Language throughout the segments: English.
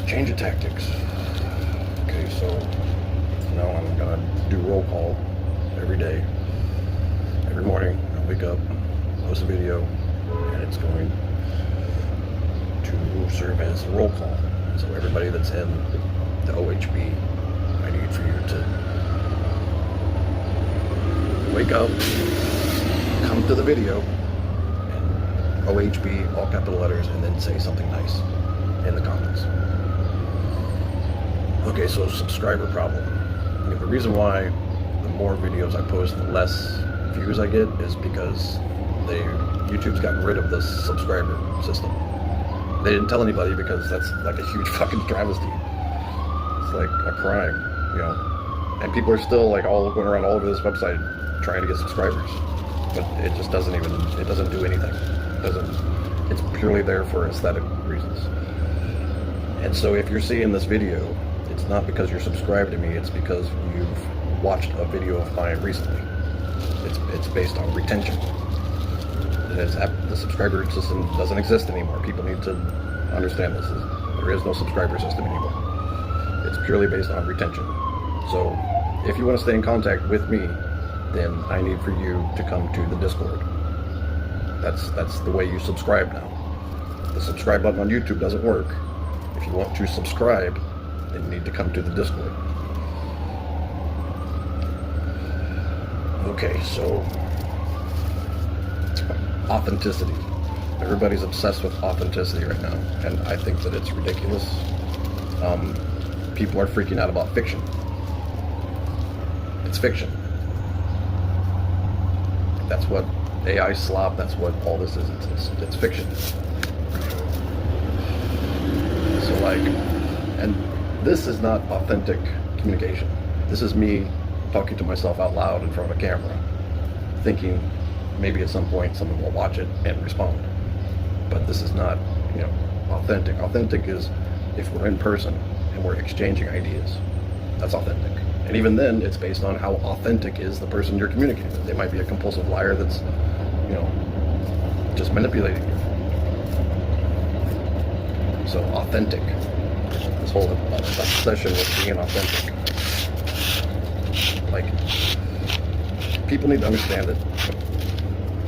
change of tactics. Okay, so now I'm gonna do roll call every day. Every morning, I wake up, post a video, and it's going to serve as a roll call. So everybody that's in the OHB, I need for you to wake up, come to the video, and OHB, all capital letters, and then say something nice in the comments. Okay, so subscriber problem. The reason why the more videos I post, the less views I get is because YouTube's gotten rid of this subscriber system. They didn't tell anybody because that's like a huge fucking travesty. It's like a crime, you know. And people are still like all going around all over this website trying to get subscribers, but it just doesn't do anything. It's purely there for aesthetic reasons. And so if you're seeing this video, it's not because you're subscribed to me, it's because you've watched a video of mine recently. It's based on retention. The subscriber system doesn't exist anymore. People need to understand this. There is no subscriber system anymore. It's purely based on retention. So if you want to stay in contact with me, then I need for you to come to the Discord. That's the way you subscribe now. The subscribe button on YouTube doesn't work. If you want to subscribe, then you need to come to the Discord. Okay, so authenticity. Everybody's obsessed with authenticity right now, and I think that it's ridiculous. People are freaking out about fiction. It's fiction. That's what AI slop, that's what all this is. It's fiction. So like, and this is not authentic communication. This is me talking to myself out loud in front of a camera, thinking maybe at some point someone will watch it and respond. But this is not, authentic. Authentic is if we're in person and we're exchanging ideas. That's authentic. And even then, it's based on how authentic is the person you're communicating with. They might be a compulsive liar that's, just manipulating you. So authentic. This whole obsession with being authentic. Like, people need to understand it.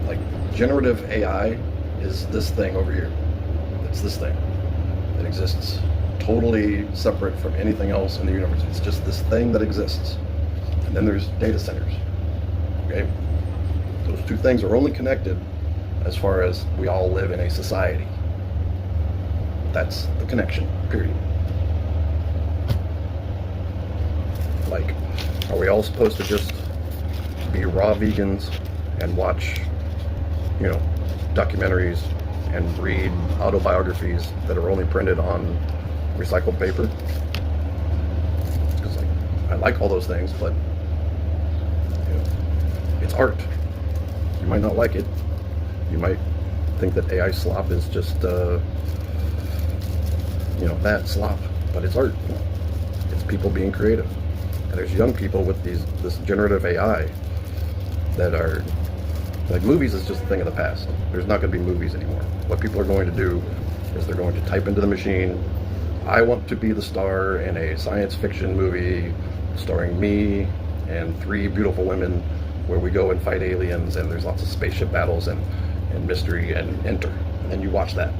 Like, generative AI is this thing over here. It's this thing that exists totally separate from anything else in the universe. It's just this thing that exists. And then there's data centers. Okay? Those two things are only connected as far as we all live in a society. That's the connection, period. Like, are we all supposed to just be raw vegans and watch, documentaries and read autobiographies that are only printed on recycled paper? Because I like all those things, but it's art. You might not like it. You might think that AI slop is just bad slop, but it's art. It's people being creative. And there's young people with this generative AI that are like, movies is just a thing of the past. There's not going to be movies anymore. What people are going to do is they're going to type into the machine, I want to be the star in a science fiction movie starring me and 3 beautiful women where we go and fight aliens and there's lots of spaceship battles and mystery, and enter. And then you watch that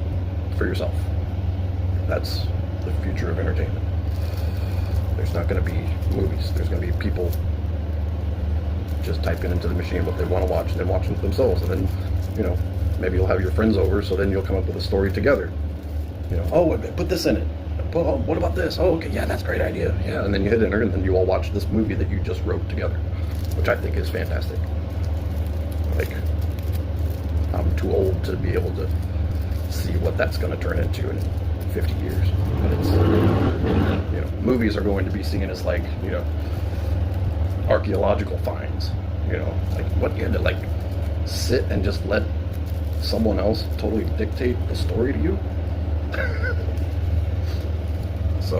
for yourself. That's the future of entertainment. There's not going to be movies. There's going to be people just typing into the machine what they want to watch and then watching it themselves. And then, maybe you'll have your friends over, so then you'll come up with a story together. Oh, put this in it. Oh, what about this? Oh, okay, yeah, that's a great idea. Yeah, and then you hit enter, and then you all watch this movie that you just wrote together, which I think is fantastic. Like, I'm too old to be able to see what that's going to turn into in 50 years. But it's, movies are going to be seen as like, archaeological finds. Like, what, you had to like sit and just let someone else totally dictate the story to you? So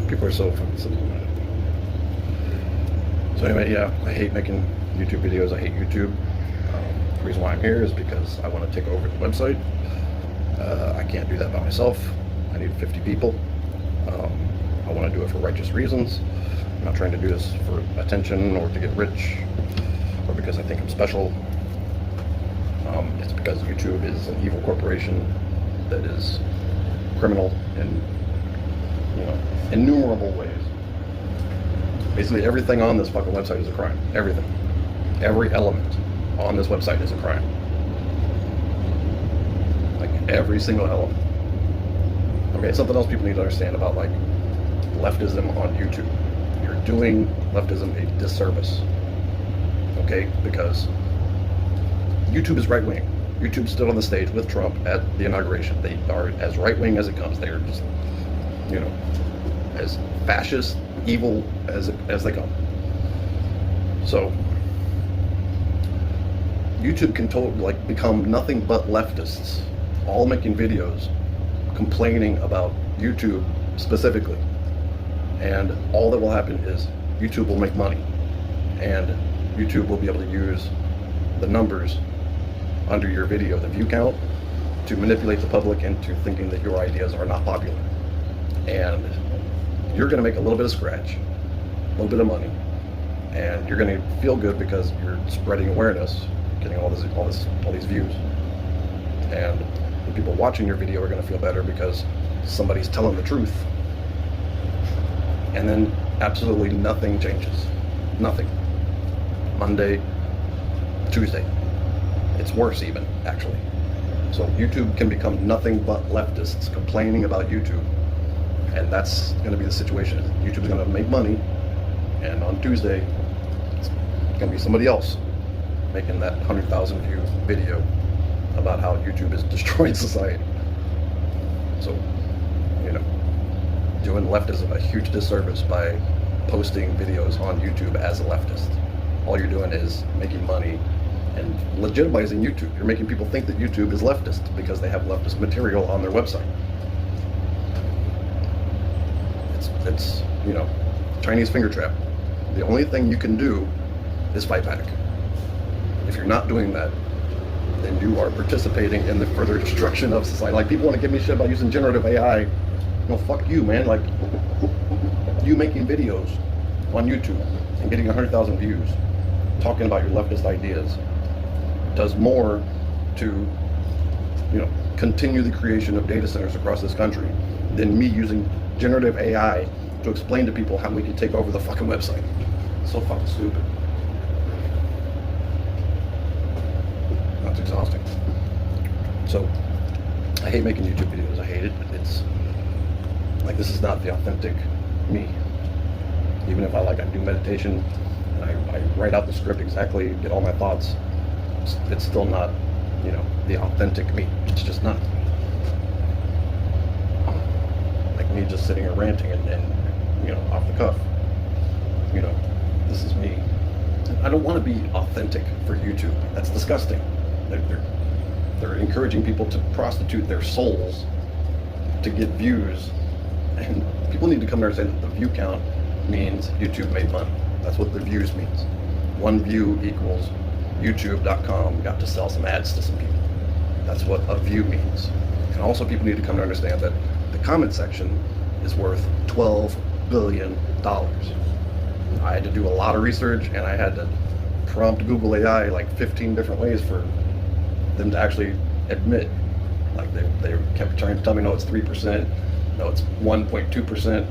people are so fucking simple. So anyway, yeah, I hate making YouTube videos. I hate YouTube. The reason why I'm here is because I want to take over the website. I can't do that by myself. I need 50 people. I want to do it for righteous reasons. I'm not trying to do this for attention or to get rich or because I think I'm special. It's because YouTube is an evil corporation that is criminal in, innumerable ways. Basically, everything on this fucking website is a crime. Everything. Every element on this website is a crime. Like, every single element. Okay, something else people need to understand about, like, leftism on YouTube. You're doing leftism a disservice. Okay? Because YouTube is right-wing. YouTube stood on the stage with Trump at the inauguration. They are as right-wing as it comes. They are just, as fascist, evil as they come. So YouTube can become nothing but leftists, all making videos complaining about YouTube specifically. And all that will happen is YouTube will make money, and YouTube will be able to use the numbers under your video, the view count, to manipulate the public into thinking that your ideas are not popular. And you're going to make a little bit of scratch, a little bit of money, and you're going to feel good because you're spreading awareness, getting all these views. And the people watching your video are going to feel better because somebody's telling the truth. And then absolutely nothing changes. Nothing. Monday, Tuesday. It's worse even, actually. So YouTube can become nothing but leftists complaining about YouTube. And that's going to be the situation. YouTube's going to make money, and on Tuesday, it's going to be somebody else making that 100,000 view video about how YouTube is destroying society. So, doing leftism a huge disservice by posting videos on YouTube as a leftist. All you're doing is making money and legitimizing YouTube. You're making people think that YouTube is leftist because they have leftist material on their website. It's Chinese finger trap. The only thing you can do is fight back. If you're not doing that, then you are participating in the further destruction of society. Like, people want to give me shit about using generative AI. No, fuck you, man. Like, you making videos on YouTube and getting 100,000 views talking about your leftist ideas does more to, continue the creation of data centers across this country than me using generative AI to explain to people how we can take over the fucking website. It's so fucking stupid. That's exhausting. So, I hate making YouTube videos. I hate it. It's like, this is not the authentic me. Even if I do meditation and I write out the script exactly, get all my thoughts, it's still not, the authentic me. It's just not. Like me just sitting and ranting and off the cuff. This is me. I don't want to be authentic for YouTube. That's disgusting. They're encouraging people to prostitute their souls to get views. And people need to come there and say that the view count means YouTube made money. That's what the views means. One view equals youtube.com got to sell some ads to some people. That's what a view means. And also, people need to come to understand that the comment section is worth $12 billion. I had to do a lot of research, and I had to prompt Google AI like 15 different ways for them to actually admit. Like, they kept trying to tell me, no, it's 3%, no, it's 1.2%.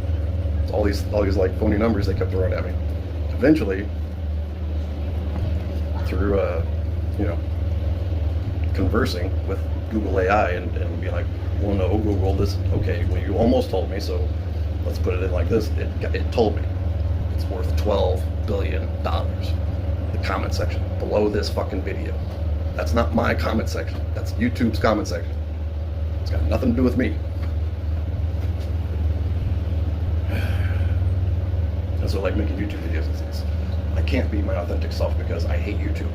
It's all these like phony numbers they kept throwing at me. Eventually, through conversing with Google AI and being like, well, no, Google, this, okay, well, you almost told me, so let's put it in like this. It told me it's worth $12 billion. The comment section below this fucking video. That's not my comment section. That's YouTube's comment section. It's got nothing to do with me. And so, like, making YouTube videos, I can't be my authentic self because I hate YouTube.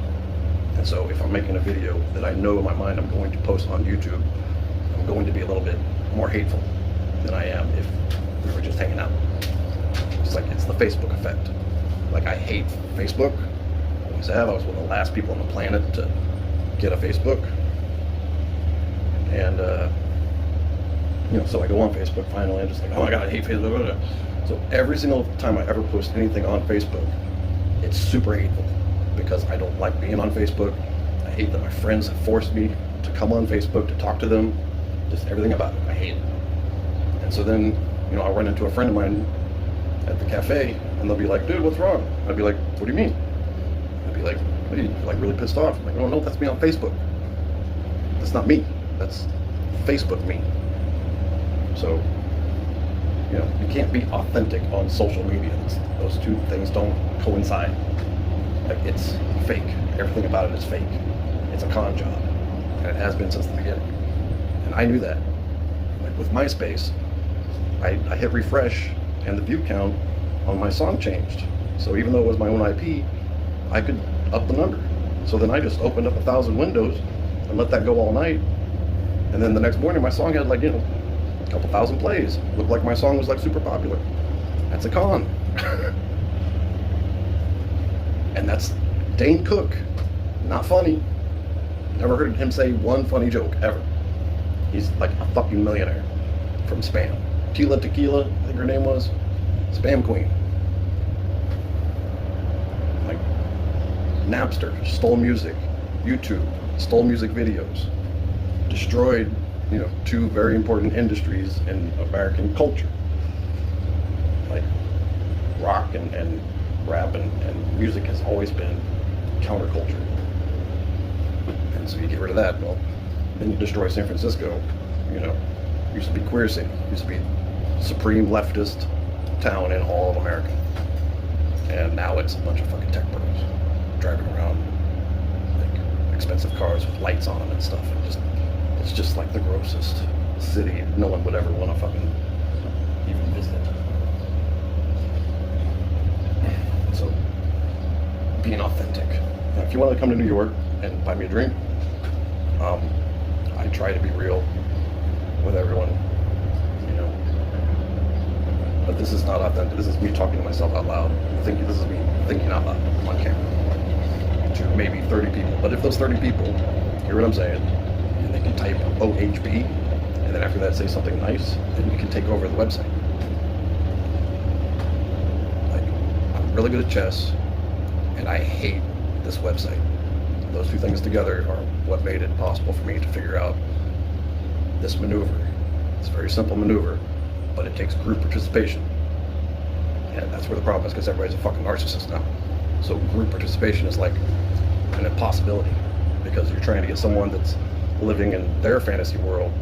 And so if I'm making a video that I know in my mind I'm going to post on YouTube, I'm going to be a little bit more hateful than I am if we were just hanging out. It's like, it's the Facebook effect. Like, I hate Facebook. Always have. I was one of the last people on the planet to get a Facebook. And So I go on Facebook finally. I'm just like, oh my god, I hate Facebook. So every single time I ever post anything on Facebook, it's super hateful because I don't like being on Facebook. I hate that my friends have forced me to come on Facebook to talk to them. Just everything about it, I hate it. And so then, I'll run into a friend of mine at the cafe, and they'll be like, dude, what's wrong? I'd be like, what do you mean? I'd be like, are you like really pissed off? I'm like, oh no, that's me on Facebook. That's not me. That's Facebook me. So, you can't be authentic on social media. Those two things don't coincide. Like, it's fake. Everything about it is fake. It's a con job. And it has been since the beginning. And I knew that. Like with MySpace, I hit refresh and the view count on my song changed. So even though it was my own IP, I could up the number. So then I just opened up 1,000 windows and let that go all night. And then the next morning my song had a couple thousand plays. Looked like my song was super popular. That's a con. And that's Dane Cook. Not funny. Never heard him say one funny joke ever. He's like a fucking millionaire from Spam. Tila Tequila, I think her name was. Spam Queen. Like Napster stole music. YouTube stole music videos. Destroyed, two very important industries in American culture. Like rock and rap and music has always been counterculture. And so you get rid of that, well, then you destroy San Francisco. Used to be Queer City, used to be supreme leftist town in all of America. And now it's a bunch of fucking tech bros driving around like expensive cars with lights on them and stuff. And it's just like the grossest city no one would ever want to fucking even visit. So, being authentic. Now, if you want to come to New York and buy me a drink, I try to be real with everyone, but this is not authentic. This is me talking to myself out loud. This is me thinking out loud on camera to maybe 30 people. But if those 30 people hear what I'm saying, and they can type OHB, and then after that say something nice, then you can take over the website. Like, I'm really good at chess, and I hate this website. Those two things together are what made it possible for me to figure out this maneuver. It's a very simple maneuver, but it takes group participation. And that's where the problem is, because everybody's a fucking narcissist now. So group participation is like an impossibility, because you're trying to get someone that's living in their fantasy world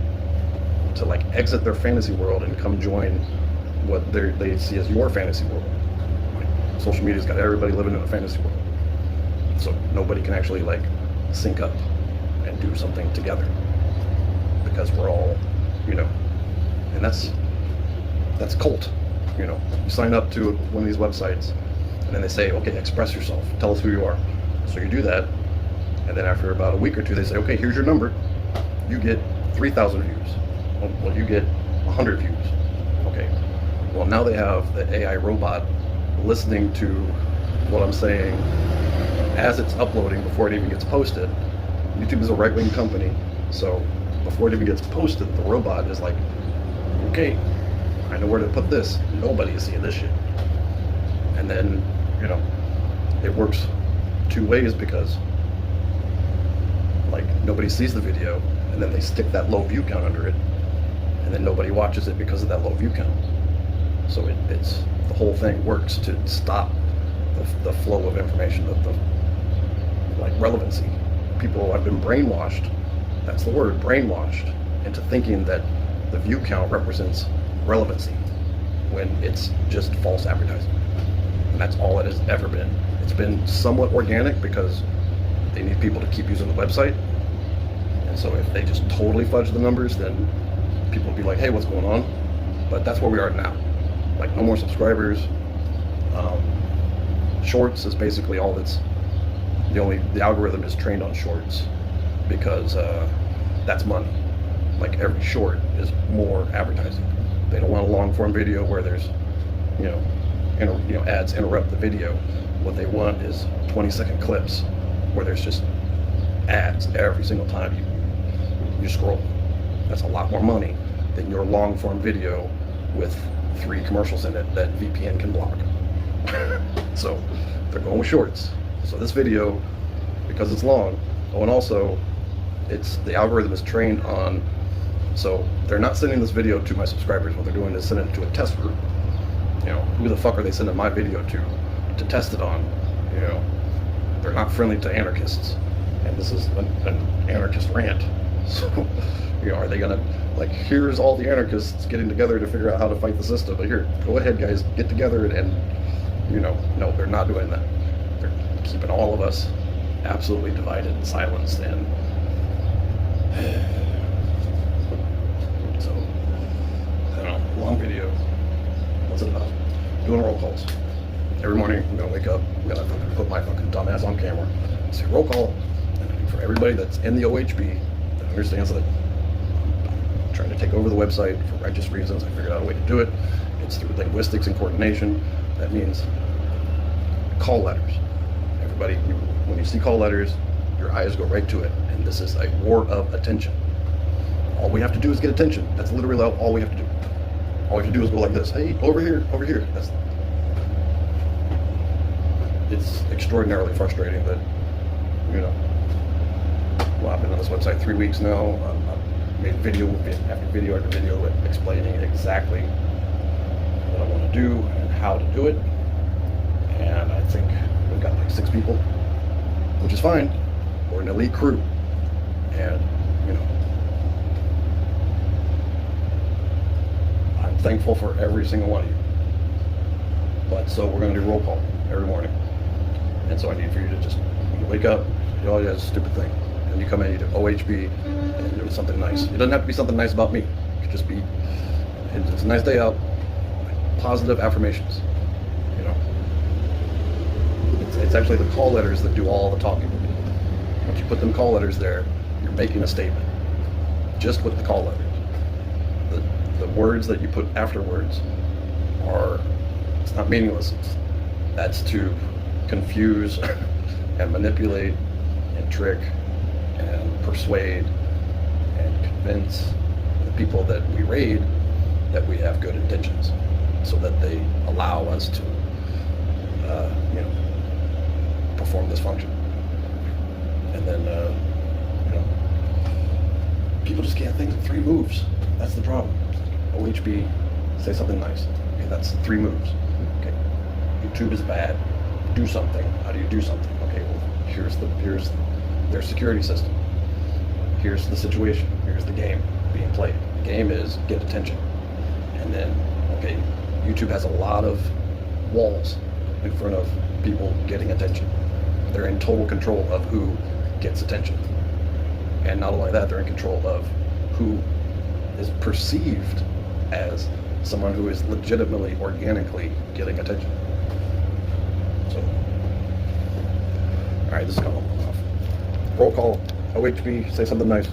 to exit their fantasy world and come join what they see as your fantasy world. Social media's got everybody living in a fantasy world. So nobody can actually sync up and do something together, because we're all, and that's cult. You sign up to one of these websites, and then they say, okay, express yourself, tell us who you are. So you do that, and then after about a week or two, they say, okay, here's your number. You get 3,000 views. Well, you get 100 views. Okay. Well, now they have the AI robot listening to what I'm saying as it's uploading before it even gets posted. YouTube is a right-wing company, so before it even gets posted, the robot is like, okay, I know where to put this. Nobody is seeing this shit. And then, it works two ways, because nobody sees the video, and then they stick that low view count under it, and then nobody watches it because of that low view count. So it's the whole thing works to stop the flow of information, the relevancy. People have been brainwashed, that's the word, brainwashed, into thinking that the view count represents relevancy, when it's just false advertising. And that's all it has ever been. It's been somewhat organic, because they need people to keep using the website. And so if they just totally fudge the numbers, then people will be like, hey, what's going on? But that's where we are now. No more subscribers. Shorts is basically all that's the algorithm is trained on shorts, because that's money. Every short is more advertising. They don't want a long form video where there's ads interrupt the video. What they want is 20-second clips where there's just ads every single time you scroll. That's a lot more money than your long form video with 3 commercials in it that VPN can block. So they're going with shorts. So this video, because it's long, oh, and also the algorithm is trained on, so they're not sending this video to my subscribers. What they're doing is sending it to a test group. You know, who the fuck are they sending my video to test it on? You know, they're not friendly to anarchists, and this is an anarchist rant. So, you know, are they gonna, like, here's all the anarchists getting together to figure out how to fight the system, but here, go ahead guys, get together and you know, no, they're not doing that. They're keeping all of us absolutely divided and silenced, and so, I don't know, long video. What's it about? Doing roll calls. Every morning, I'm gonna wake up, I'm gonna put my fucking dumbass on camera, say roll call, and for everybody that's in the OHB that understands that I'm trying to take over the website for righteous reasons, I figured out a way to do it. It's through linguistics and coordination. That means call letters. Everybody, when you see call letters, your eyes go right to it, and this is a war of attention. All we have to do is get attention. That's literally all we have to do. All we have to do is go like this. Hey, over here, over here. It's extraordinarily frustrating that, you know, well, I've been on this website 3 weeks now. I've made video after video after video explaining exactly what I want to do and how to do it. And I think we've got like 6 people, which is fine. We're an elite crew. And, you know, I'm thankful for every single one of you. But so we're going to do roll call every morning. And so I need for you to just, when you wake up, you know, that's a stupid thing. And you come in, you do OHB, and you do something nice. It doesn't have to be something nice about me. It could just be, it's a nice day out, positive affirmations. You know, it's actually the call letters that do all the talking. Once you put them call letters there, you're making a statement. Just with the call letters. The words that you put afterwards are, it's not meaningless. That's to confuse and manipulate and trick and persuade and convince the people that we raid that we have good intentions, so that they allow us to, you know, perform this function. And then, you know, people just can't think of 3 moves. That's the problem. OHB, say something nice. Okay, that's 3 moves. Okay, YouTube is bad. Do something. How do you do something? Okay, well, here's their security system. Here's the situation. Here's the game being played. The game is get attention. And then, okay, YouTube has a lot of walls in front of people getting attention. They're in total control of who gets attention. And not only that, they're in control of who is perceived as someone who is legitimately, organically getting attention. So, all right, this is going off. Roll call, OHB, say something nice.